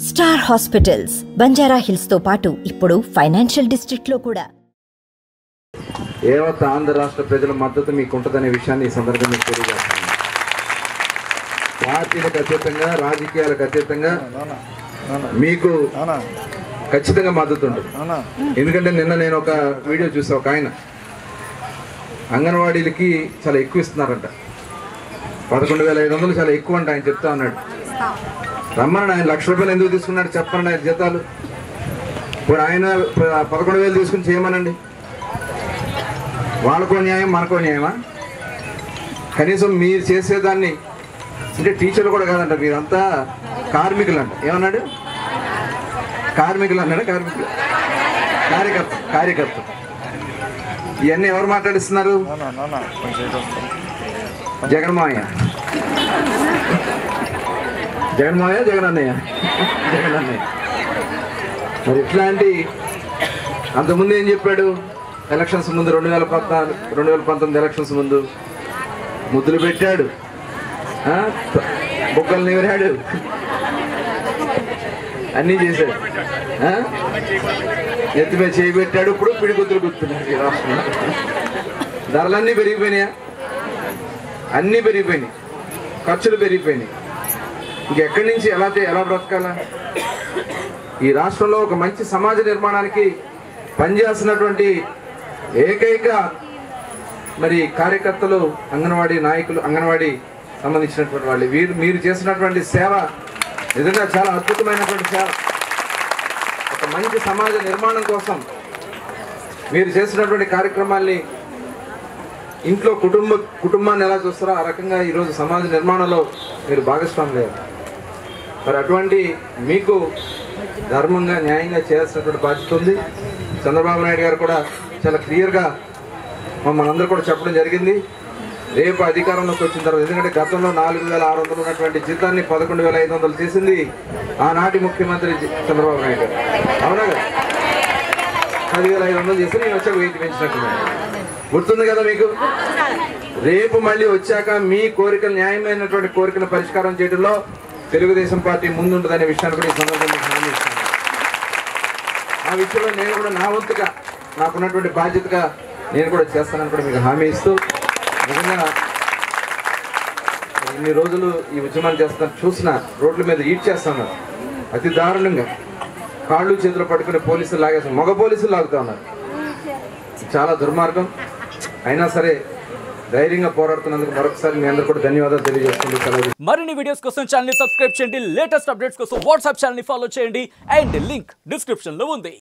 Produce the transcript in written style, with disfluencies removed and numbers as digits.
Star hospitals Banjara hills తో పాటు ఇప్పుడు ఫైనాన్షియల్ డిస్ట్రిక్ట్ లో కూడా యావత్ ఆంధ్ర రాష్ట్ర ప్రజల మద్దతు మీకు ఉంటుందనే విషయాన్ని ఈ సందర్భంగా తెలియజేస్తాను. పార్టీలకు అతీతంగా రాజకీయాలకు అతీతంగా మీకు ఖచ్చితంగా మద్దతు ఉంటుంది. ఎందుకంటే నిన్న నేను ఒక వీడియో చూసా, ఒక ఆయన అంగన్వాడీలకి చాలా ఎక్కువ ఇస్తున్నారంట, 11,500 చాలా ఎక్కువ అంట. ఆయన చెప్తా ఉన్నాడు, రమ్మని ఆయన ₹1,00,000 ఎందుకు తీసుకున్నాడు చెప్పండి. ఆయన జీతాలు ఇప్పుడు ఆయన 11,000 తీసుకుని చేయమనండి. వాళ్ళకో న్యాయం మనకో న్యాయమా? కనీసం మీరు చేసేదాన్ని, అంటే టీచర్లు కూడా కాదంట, మీరంతా కార్మికులు అంట. ఏమన్నాడు? కార్మికులు అన్నాడు. కార్యకర్త. ఇవన్నీ ఎవరు మాట్లాడిస్తున్నారు? జగన్మాయ జగన్ అన్నయ్య. మరి ఇట్లాంటి అంతకుముందు ఏం చెప్పాడు? ఎలక్షన్స్ ముందు 2019 ఎలక్షన్స్ ముందు ముద్దులు పెట్టాడు, బొక్కలు నివరాడు, అన్నీ చేశాడు, ఎత్తిపై చేయి పెట్టాడు. ఇప్పుడు పిడిగుద్దులు గుర్తున్నాడు. ఈ రాష్ట్రంలో ధరలన్నీ పెరిగిపోయినాయా? అన్నీ పెరిగిపోయినాయి, ఖర్చులు పెరిగిపోయినాయి. ఇంకెక్కడి నుంచి ఎలా బ్రతకాలా? ఈ రాష్ట్రంలో ఒక మంచి సమాజ నిర్మాణానికి పనిచేస్తున్నటువంటి ఏకైక మరి కార్యకర్తలు అంగన్వాడీ నాయకులు, అంగన్వాడీ సంబంధించినటువంటి వాళ్ళు. మీరు చేసినటువంటి సేవ నిజంగా చాలా అద్భుతమైనటువంటి సేవ. ఒక మంచి సమాజ నిర్మాణం కోసం మీరు చేసినటువంటి కార్యక్రమాల్ని, ఇంట్లో కుటుంబాన్ని ఎలా చూస్తారో ఆ రకంగా ఈరోజు సమాజ నిర్మాణంలో మీరు భాగస్వామి లేరు. మరి అటువంటి మీకు ధర్మంగా న్యాయంగా చేయాల్సినటువంటి బాధ్యత ఉంది. చంద్రబాబు నాయుడు గారు కూడా చాలా క్లియర్గా మనందరూ కూడా చెప్పడం జరిగింది. రేపు అధికారంలోకి వచ్చిన తర్వాత, ఎందుకంటే గతంలో 4,600 ఉన్నటువంటి జీతాన్ని 11,500 చేసింది ఆనాటి ముఖ్యమంత్రి చంద్రబాబు నాయుడు గారు. అవునా కదా? 10,500 చేసి నేను వచ్చాక 1000 పెంచినట్టున్నాను. గుర్తుంది కదా మీకు? రేపు మళ్ళీ వచ్చాక మీ కోరికలు, న్యాయమైనటువంటి కోరికల పరిష్కారం చేయడంలో తెలుగుదేశం పార్టీ ముందుంటుందనే విషయాన్ని కూడా ఈ సందర్భంగా హామీ ఇస్తాను. ఆ విషయంలో నేను కూడా నా వంతుగా, నాకున్నటువంటి బాధ్యతగా నేను కూడా చేస్తానని కూడా మీకు హామీ ఇస్తూ, నిజంగా ఇన్ని రోజులు ఈ ఉద్యమాలు చేస్తాను చూసిన, రోడ్ల మీద ఈడ్ చేస్తున్నారు అతి దారుణంగా, కాళ్ళు చేతులు పట్టుకుని పోలీసులు లాగేస్తున్నారు, మగ పోలీసులు లాగుతూ ఉన్నారు. చాలా దుర్మార్గం. అయినా సరే ధైర్యంగా పోరాడుతున్నందుకు మరొకసారి మీ అందరూ కూడా ధన్యవాదాలు తెలియజేస్తుంది. మరిన్ని వీడియోస్ కోసం ఛానల్ ని సబ్స్క్రైబ్ చేయండి, లేటెస్ట్ అప్డేట్స్ కోసం వాట్సాప్ ఛానల్ ని ఫాలో చేయండి, అండ్ లింక్ డిస్క్రిప్షన్ లో ఉంది.